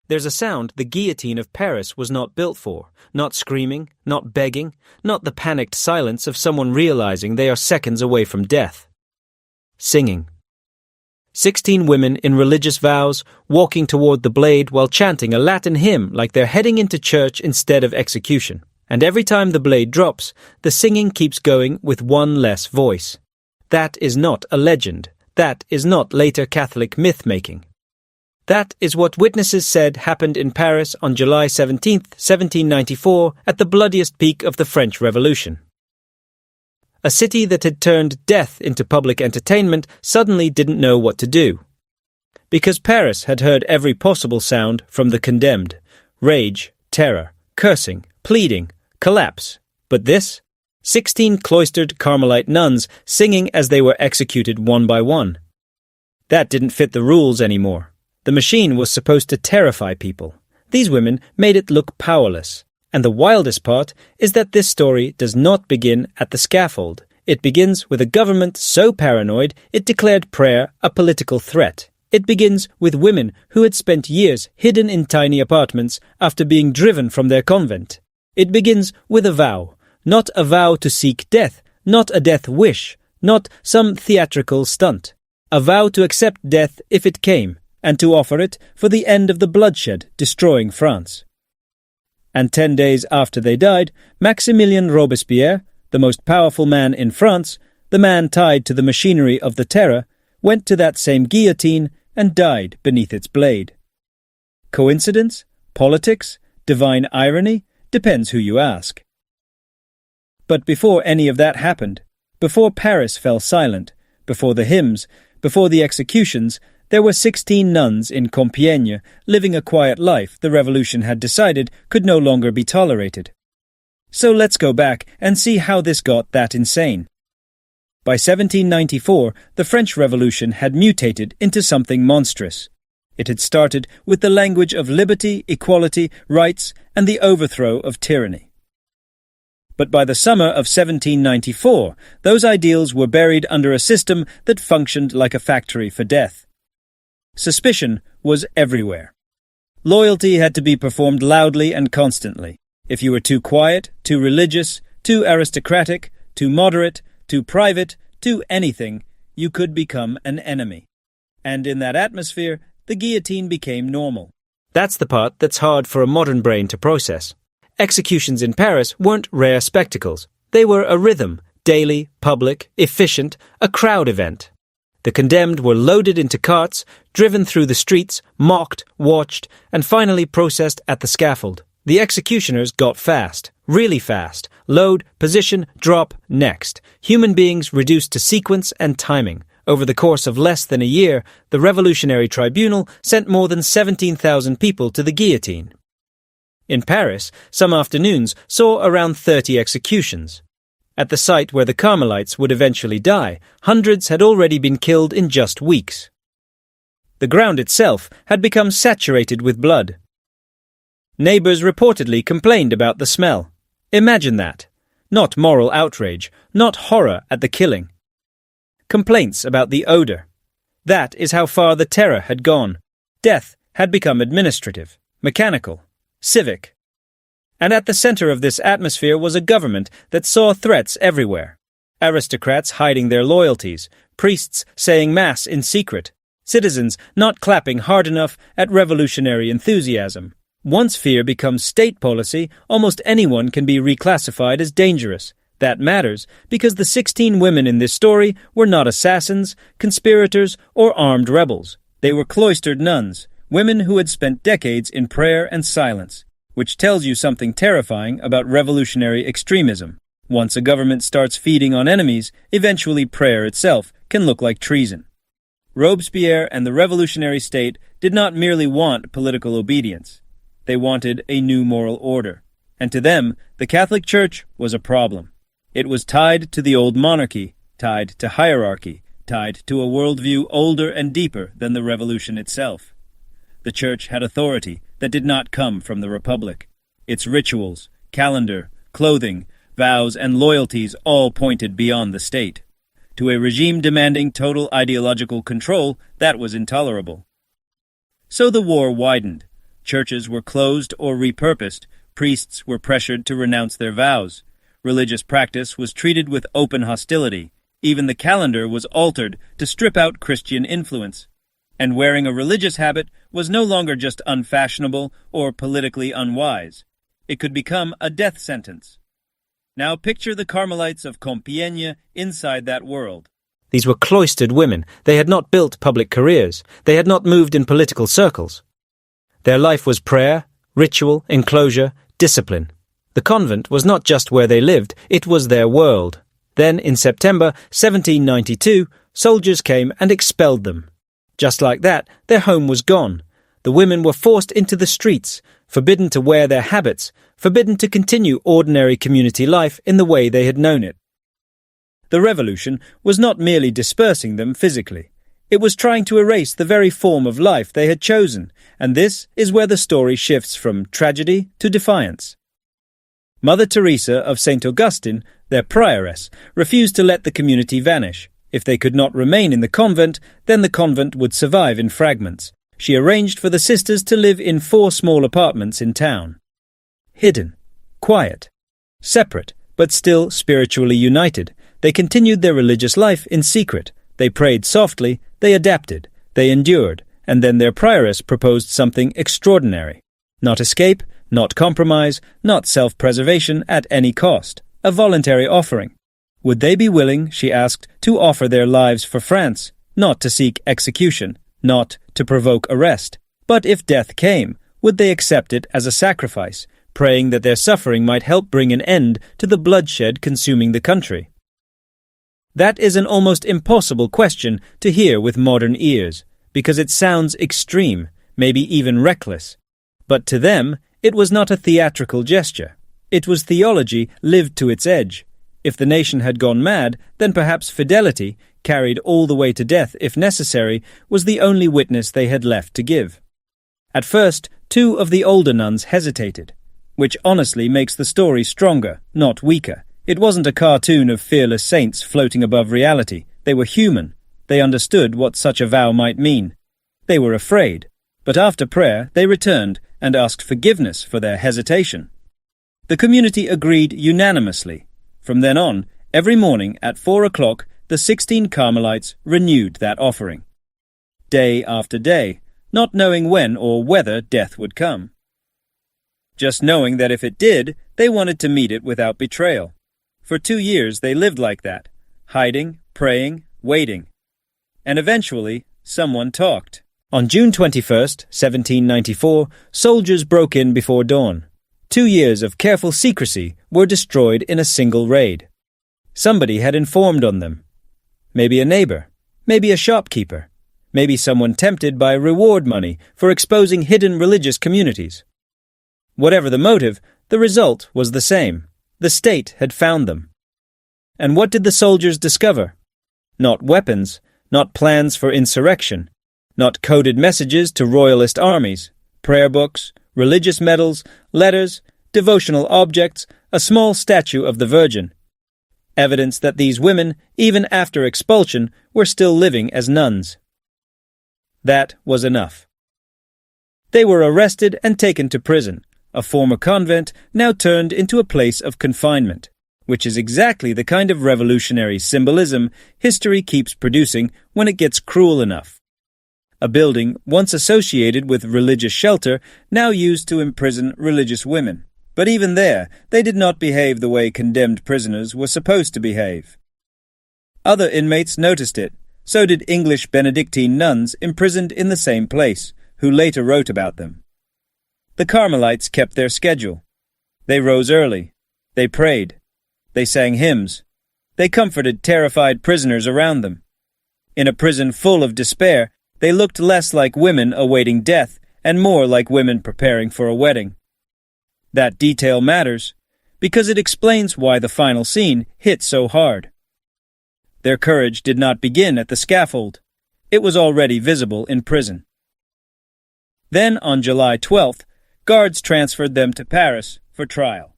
There's a sound the guillotine of Paris was not built for, not screaming, not begging, not the panicked silence of someone realizing they are seconds away from death. Singing. 16 women in religious vows, walking toward the blade while chanting a Latin hymn like they're heading into church instead of execution. And every time the blade drops, the singing keeps going with one less voice. That is not a legend. That is not later Catholic myth-making. That is what witnesses said happened in Paris on July 17, 1794, at the bloodiest peak of the French Revolution. A city that had turned death into public entertainment suddenly didn't know what to do. Because Paris had heard every possible sound from the condemned: rage, terror, cursing, pleading, collapse. But this? 16 cloistered Carmelite nuns singing as they were executed one by one. That didn't fit the rules anymore. The machine was supposed to terrify people. These women made it look powerless. And the wildest part is that this story does not begin at the scaffold. It begins with a government so paranoid it declared prayer a political threat. It begins with women who had spent years hidden in tiny apartments after being driven from their convent. It begins with a vow, not a vow to seek death, not a death wish, not some theatrical stunt. A vow to accept death if it came, and to offer it for the end of the bloodshed destroying France. And 10 days after they died, Maximilien Robespierre, the most powerful man in France, the man tied to the machinery of the terror, went to that same guillotine and died beneath its blade. Coincidence? Politics? Divine irony? Depends who you ask. But before any of that happened, before Paris fell silent, before the hymns, before the executions, there were 16 nuns in Compiègne living a quiet life the revolution had decided could no longer be tolerated. So let's go back and see how this got that insane. By 1794, the French Revolution had mutated into something monstrous. It had started with the language of liberty, equality, rights, and the overthrow of tyranny. But by the summer of 1794, those ideals were buried under a system that functioned like a factory for death. Suspicion was everywhere. Loyalty had to be performed loudly and constantly. If you were too quiet, too religious, too aristocratic, too moderate, too private, too anything, you could become an enemy. And in that atmosphere, the guillotine became normal. That's the part that's hard for a modern brain to process. Executions in Paris weren't rare spectacles. They were a rhythm, daily, public, efficient, a crowd event. The condemned were loaded into carts, driven through the streets, mocked, watched, and finally processed at the scaffold. The executioners got fast, really fast. Load, position, drop, next. Human beings reduced to sequence and timing. Over the course of less than a year, the Revolutionary Tribunal sent more than 17,000 people to the guillotine. In Paris, some afternoons saw around 30 executions. At the site where the Carmelites would eventually die, hundreds had already been killed in just weeks. The ground itself had become saturated with blood. Neighbors reportedly complained about the smell. Imagine that. Not moral outrage, not horror at the killing. Complaints about the odor. That is how far the terror had gone. Death had become administrative, mechanical, civic. And at the center of this atmosphere was a government that saw threats everywhere. Aristocrats hiding their loyalties, priests saying mass in secret, citizens not clapping hard enough at revolutionary enthusiasm. Once fear becomes state policy, almost anyone can be reclassified as dangerous. That matters because the 16 women in this story were not assassins, conspirators, or armed rebels. They were cloistered nuns, women who had spent decades in prayer and silence, which tells you something terrifying about revolutionary extremism. Once a government starts feeding on enemies, eventually prayer itself can look like treason. Robespierre and the revolutionary state did not merely want political obedience. They wanted a new moral order. And to them, the Catholic Church was a problem. It was tied to the old monarchy, tied to hierarchy, tied to a worldview older and deeper than the revolution itself. The Church had authority that did not come from the Republic. Its rituals, calendar, clothing, vows, and loyalties all pointed beyond the state. To a regime demanding total ideological control, that was intolerable. So the war widened. Churches were closed or repurposed. Priests were pressured to renounce their vows. Religious practice was treated with open hostility. Even the calendar was altered to strip out Christian influence. And wearing a religious habit was no longer just unfashionable or politically unwise. It could become a death sentence. Now picture the Carmelites of Compiègne inside that world. These were cloistered women. They had not built public careers. They had not moved in political circles. Their life was prayer, ritual, enclosure, discipline. The convent was not just where they lived, it was their world. Then, in September 1792, soldiers came and expelled them. Just like that, their home was gone. The women were forced into the streets, forbidden to wear their habits, forbidden to continue ordinary community life in the way they had known it. The revolution was not merely dispersing them physically. It was trying to erase the very form of life they had chosen, and this is where the story shifts from tragedy to defiance. Mother Teresa of St. Augustine, their prioress, refused to let the community vanish. If they could not remain in the convent, then the convent would survive in fragments. She arranged for the sisters to live in 4 small apartments in town. Hidden, quiet, separate, but still spiritually united, they continued their religious life in secret. They prayed softly, they adapted, they endured, and then their prioress proposed something extraordinary. Not escape, not compromise, not self-preservation at any cost. A voluntary offering. Would they be willing, she asked, to offer their lives for France, not to seek execution, not to provoke arrest? But if death came, would they accept it as a sacrifice, praying that their suffering might help bring an end to the bloodshed consuming the country? That is an almost impossible question to hear with modern ears, because it sounds extreme, maybe even reckless. But to them, it was not a theatrical gesture. It was theology lived to its edge. If the nation had gone mad, then perhaps fidelity, carried all the way to death if necessary, was the only witness they had left to give. At first, 2 of the older nuns hesitated, which honestly makes the story stronger, not weaker. It wasn't a cartoon of fearless saints floating above reality. They were human. They understood what such a vow might mean. They were afraid. But after prayer, they returned and asked forgiveness for their hesitation. The community agreed unanimously. From then on, every morning at 4 o'clock, the 16 Carmelites renewed that offering. Day after day, not knowing when or whether death would come. Just knowing that if it did, they wanted to meet it without betrayal. For 2 years they lived like that, hiding, praying, waiting. And eventually, someone talked. On June 21st, 1794, soldiers broke in before dawn. 2 years of careful secrecy were destroyed in a single raid. Somebody had informed on them. Maybe a neighbor, maybe a shopkeeper, maybe someone tempted by reward money for exposing hidden religious communities. Whatever the motive, the result was the same. The state had found them. And what did the soldiers discover? Not weapons, not plans for insurrection, not coded messages to royalist armies, prayer books, religious medals, letters, devotional objects, a small statue of the Virgin. Evidence that these women, even after expulsion, were still living as nuns. That was enough. They were arrested and taken to prison, a former convent now turned into a place of confinement, which is exactly the kind of revolutionary symbolism history keeps producing when it gets cruel enough. A building once associated with religious shelter, now used to imprison religious women. But even there, they did not behave the way condemned prisoners were supposed to behave. Other inmates noticed it. So did English Benedictine nuns imprisoned in the same place, who later wrote about them. The Carmelites kept their schedule. They rose early. They prayed. They sang hymns. They comforted terrified prisoners around them. In a prison full of despair, they looked less like women awaiting death and more like women preparing for a wedding. That detail matters, because it explains why the final scene hit so hard. Their courage did not begin at the scaffold. It was already visible in prison. Then, on July 12th, guards transferred them to Paris for trial.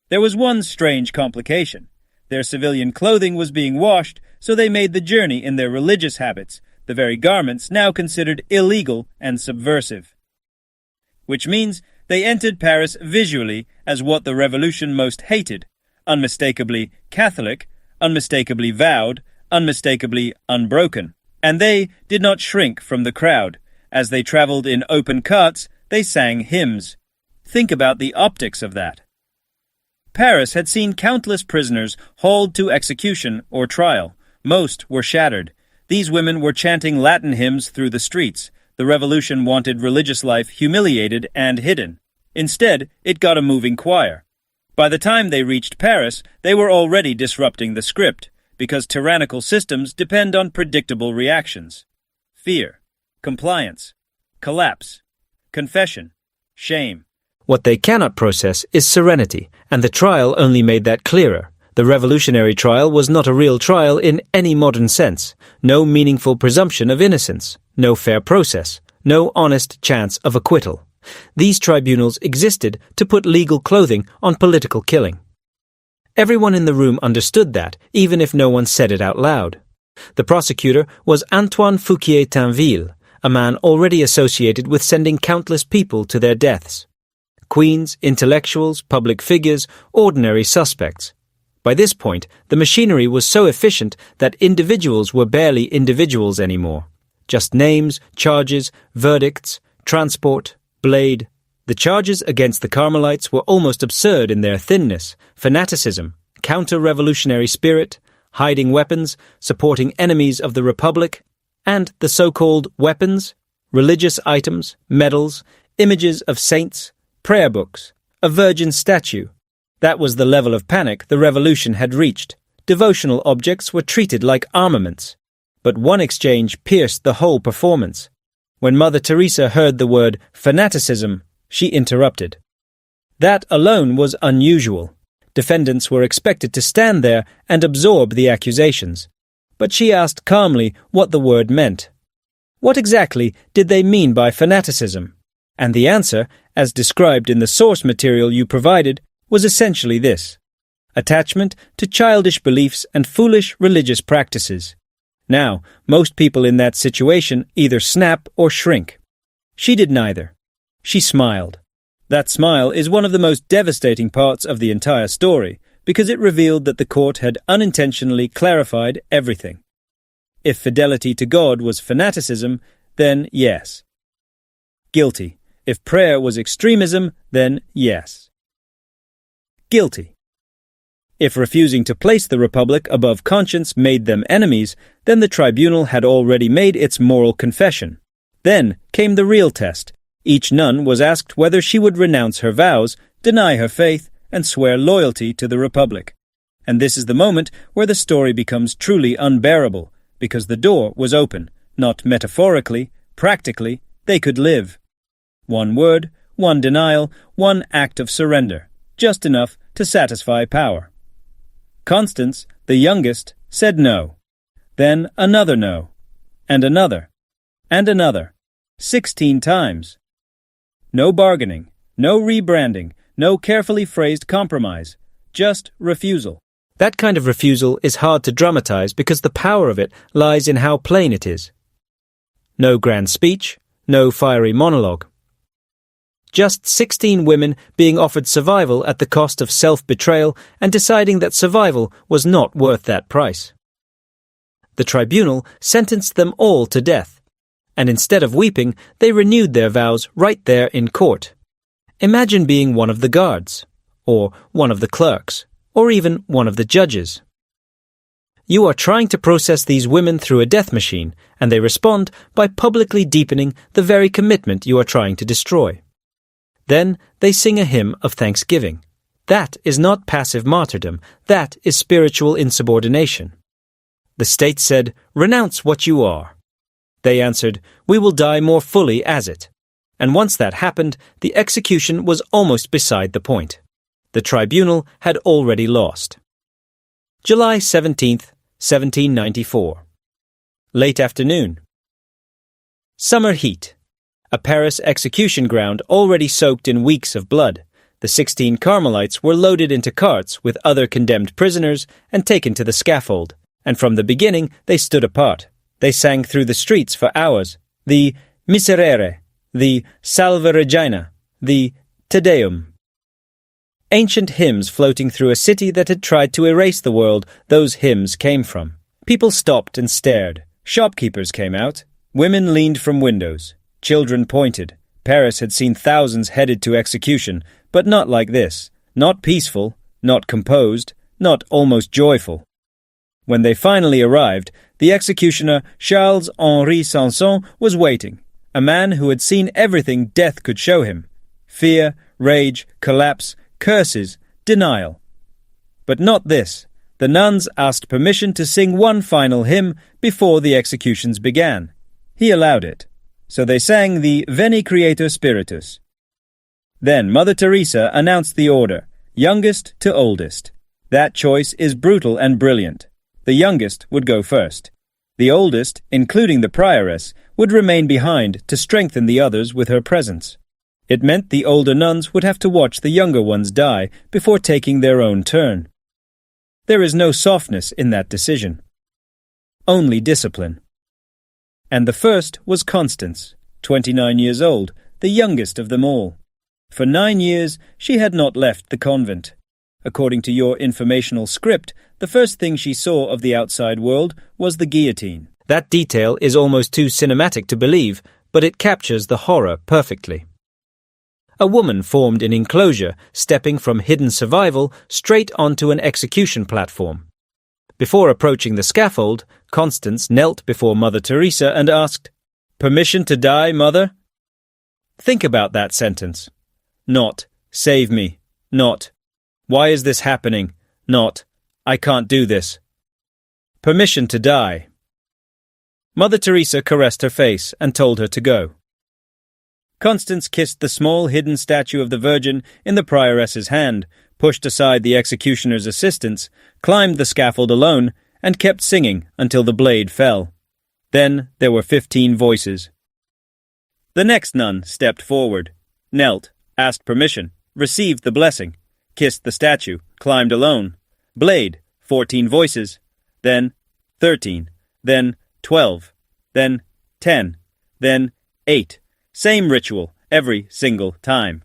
There was one strange complication. Their civilian clothing was being washed, so they made the journey in their religious habits, the very garments now considered illegal and subversive. which means they entered Paris visually as what the revolution most hated, unmistakably Catholic, unmistakably vowed, unmistakably unbroken. And they did not shrink from the crowd. As they traveled in open carts, they sang hymns. Think about the optics of that. Paris had seen countless prisoners hauled to execution or trial. Most were shattered. These women were chanting Latin hymns through the streets. The revolution wanted religious life humiliated and hidden. Instead, it got a moving choir. By the time they reached Paris, they were already disrupting the script, because tyrannical systems depend on predictable reactions. Fear, compliance, collapse, confession, shame. What they cannot process is serenity, and the trial only made that clearer. The revolutionary trial was not a real trial in any modern sense. No meaningful presumption of innocence, no fair process, no honest chance of acquittal. These tribunals existed to put legal clothing on political killing. Everyone in the room understood that, even if no one said it out loud. The prosecutor was Antoine Fouquier-Tinville, a man already associated with sending countless people to their deaths. Queens, intellectuals, public figures, ordinary suspects. By this point, the machinery was so efficient that individuals were barely individuals anymore. Just names, charges, verdicts, transport, blade. The charges against the Carmelites were almost absurd in their thinness: fanaticism, counter-revolutionary spirit, hiding weapons, supporting enemies of the Republic, and the so-called weapons, religious items, medals, images of saints, prayer books, a virgin statue. That was the level of panic the revolution had reached. Devotional objects were treated like armaments. But one exchange pierced the whole performance. When Mother Teresa heard the word fanaticism, she interrupted. That alone was unusual. Defendants were expected to stand there and absorb the accusations. But she asked calmly what the word meant. What exactly did they mean by fanaticism? And the answer, as described in the source material you provided, was essentially this: attachment to childish beliefs and foolish religious practices. Now, most people in that situation either snap or shrink. She did neither. She smiled. That smile is one of the most devastating parts of the entire story, because it revealed that the court had unintentionally clarified everything. If fidelity to God was fanaticism, then yes. Guilty. If prayer was extremism, then yes. Guilty. If refusing to place the Republic above conscience made them enemies, then the tribunal had already made its moral confession. Then came the real test. Each nun was asked whether she would renounce her vows, deny her faith, and swear loyalty to the Republic. And this is the moment where the story becomes truly unbearable, because the door was open. Not metaphorically, practically, they could live. One word, one denial, one act of surrender, just enough to satisfy power. Constance, the youngest, said no. Then another no, and another, and another, 16 times. No bargaining, no rebranding, no carefully phrased compromise, just refusal. That kind of refusal is hard to dramatize because the power of it lies in how plain it is. No grand speech, no fiery monologue. Just 16 women being offered survival at the cost of self-betrayal and deciding that survival was not worth that price. The tribunal sentenced them all to death, and instead of weeping, they renewed their vows right there in court. Imagine being one of the guards, or one of the clerks, or even one of the judges. You are trying to process these women through a death machine, and they respond by publicly deepening the very commitment you are trying to destroy. Then they sing a hymn of thanksgiving. That is not passive martyrdom, that is spiritual insubordination. The state said, "Renounce what you are." They answered, "We will die more fully as it." And once that happened, the execution was almost beside the point. The tribunal had already lost. July 17th, 1794. Late afternoon. Summer heat. A Paris execution ground already soaked in weeks of blood. The 16 Carmelites were loaded into carts with other condemned prisoners and taken to the scaffold, and from the beginning they stood apart. They sang through the streets for hours, the Miserere, the Salve Regina, the Te Deum. Ancient hymns floating through a city that had tried to erase the world those hymns came from. People stopped and stared. Shopkeepers came out. Women leaned from windows. Children pointed. Paris had seen thousands headed to execution, but not like this. Not peaceful, not composed, not almost joyful. When they finally arrived, the executioner Charles-Henri Sanson was waiting, a man who had seen everything death could show him. Fear, rage, collapse, curses, denial. But not this. The nuns asked permission to sing one final hymn before the executions began. He allowed it. So they sang the Veni Creator Spiritus. Then Mother Teresa announced the order, youngest to oldest. That choice is brutal and brilliant. The youngest would go first. The oldest, including the prioress, would remain behind to strengthen the others with her presence. It meant the older nuns would have to watch the younger ones die before taking their own turn. There is no softness in that decision. Only discipline. And the first was Constance, 29 years old, the youngest of them all. For 9 years, she had not left the convent. According to your informational script, the first thing she saw of the outside world was the guillotine. That detail is almost too cinematic to believe, but it captures the horror perfectly. A woman formed in enclosure, stepping from hidden survival straight onto an execution platform. Before approaching the scaffold, Constance knelt before Mother Teresa and asked, "Permission to die, Mother?" Think about that sentence. Not, "Save me." Not, "Why is this happening?" Not, "I can't do this." Permission to die. Mother Teresa caressed her face and told her to go. Constance kissed the small hidden statue of the Virgin in the prioress's hand, pushed aside the executioner's assistants, climbed the scaffold alone, and kept singing until the blade fell. Then there were 15 voices. The next nun stepped forward, knelt, asked permission, received the blessing, kissed the statue, climbed alone. Blade, 14 voices, then 13, then 12, then 10, then 8. Same ritual, every single time.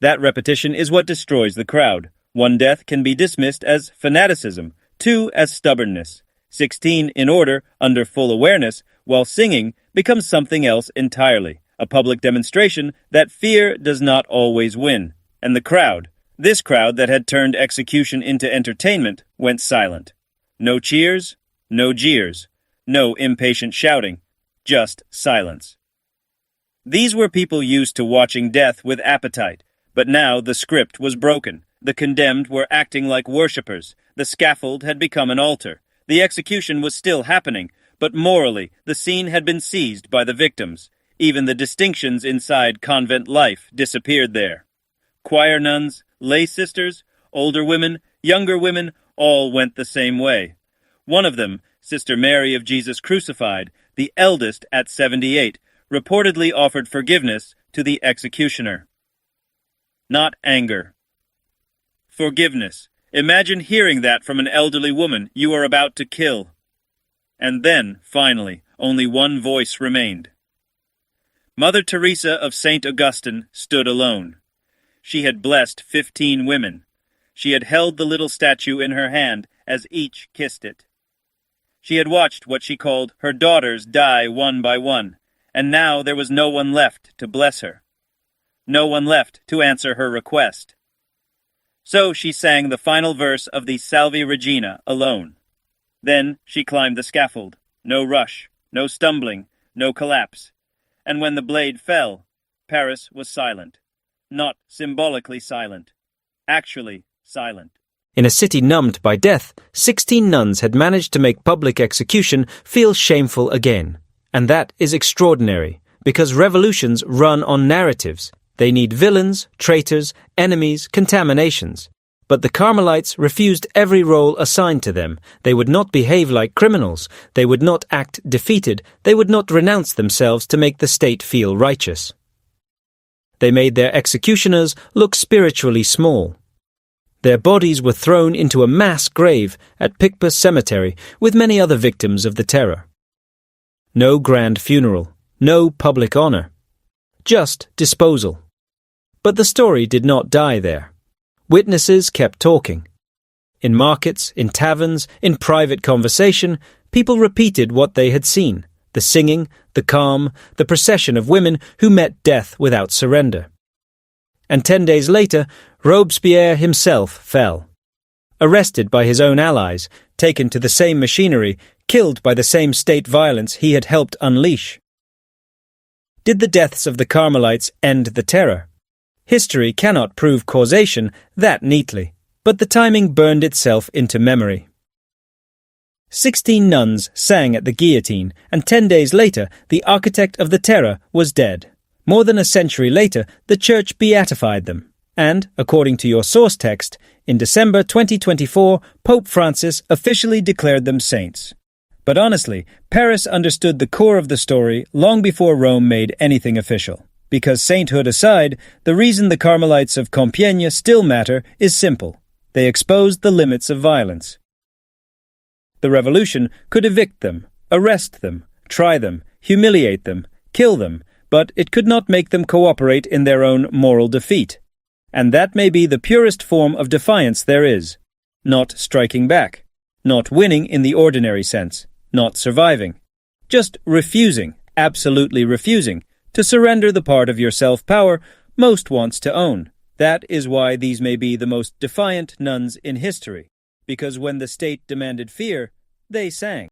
That repetition is what destroys the crowd. 1 death can be dismissed as fanaticism, 2 as stubbornness. 16 in order, under full awareness, while singing, becomes something else entirely, a public demonstration that fear does not always win. And the crowd, this crowd that had turned execution into entertainment, went silent. No cheers, no jeers, no impatient shouting, just silence. These were people used to watching death with appetite, but now the script was broken. The condemned were acting like worshippers. The scaffold had become an altar. The execution was still happening, but morally the scene had been seized by the victims. Even the distinctions inside convent life disappeared there. Choir nuns, lay sisters, older women, younger women, all went the same way. One of them, Sister Mary of Jesus Crucified, the eldest at 78, reportedly offered forgiveness to the executioner. Not anger. Forgiveness. Imagine hearing that from an elderly woman you are about to kill. And then, finally, only one voice remained. Mother Teresa of St. Augustine stood alone. She had blessed 15 women. She had held the little statue in her hand as each kissed it. She had watched what she called her daughters die one by one, and now there was no one left to bless her. No one left to answer her request. So she sang the final verse of the Salve Regina alone. Then she climbed the scaffold. No rush, no stumbling, no collapse. And when the blade fell, Paris was silent. Not symbolically silent. Actually silent. In a city numbed by death, 16 nuns had managed to make public execution feel shameful again. And that is extraordinary, because revolutions run on narratives. They need villains, traitors, enemies, contaminations. But the Carmelites refused every role assigned to them. They would not behave like criminals. They would not act defeated. They would not renounce themselves to make the state feel righteous. They made their executioners look spiritually small. Their bodies were thrown into a mass grave at Picpus Cemetery with many other victims of the terror. No grand funeral, no public honor. Just disposal. But the story did not die there. Witnesses kept talking. In markets, in taverns, in private conversation, people repeated what they had seen: the singing, the calm, the procession of women who met death without surrender. And 10 days later, Robespierre himself fell. Arrested by his own allies, taken to the same machinery, killed by the same state violence he had helped unleash. Did the deaths of the Carmelites end the terror? History cannot prove causation that neatly, but the timing burned itself into memory. 16 nuns sang at the guillotine, and 10 days later the architect of the terror was dead. More than a century later, the Church beatified them, and, according to your source text, in December 2024, Pope Francis officially declared them saints. But honestly, Paris understood the core of the story long before Rome made anything official. Because sainthood aside, the reason the Carmelites of Compiègne still matter is simple. They exposed the limits of violence. The revolution could evict them, arrest them, try them, humiliate them, kill them, but it could not make them cooperate in their own moral defeat. And that may be the purest form of defiance there is. Not striking back. Not winning in the ordinary sense. Not surviving. Just refusing, absolutely refusing, to surrender the part of your self-power most wants to own. That is why these may be the most defiant nuns in history. Because when the state demanded fear, they sang.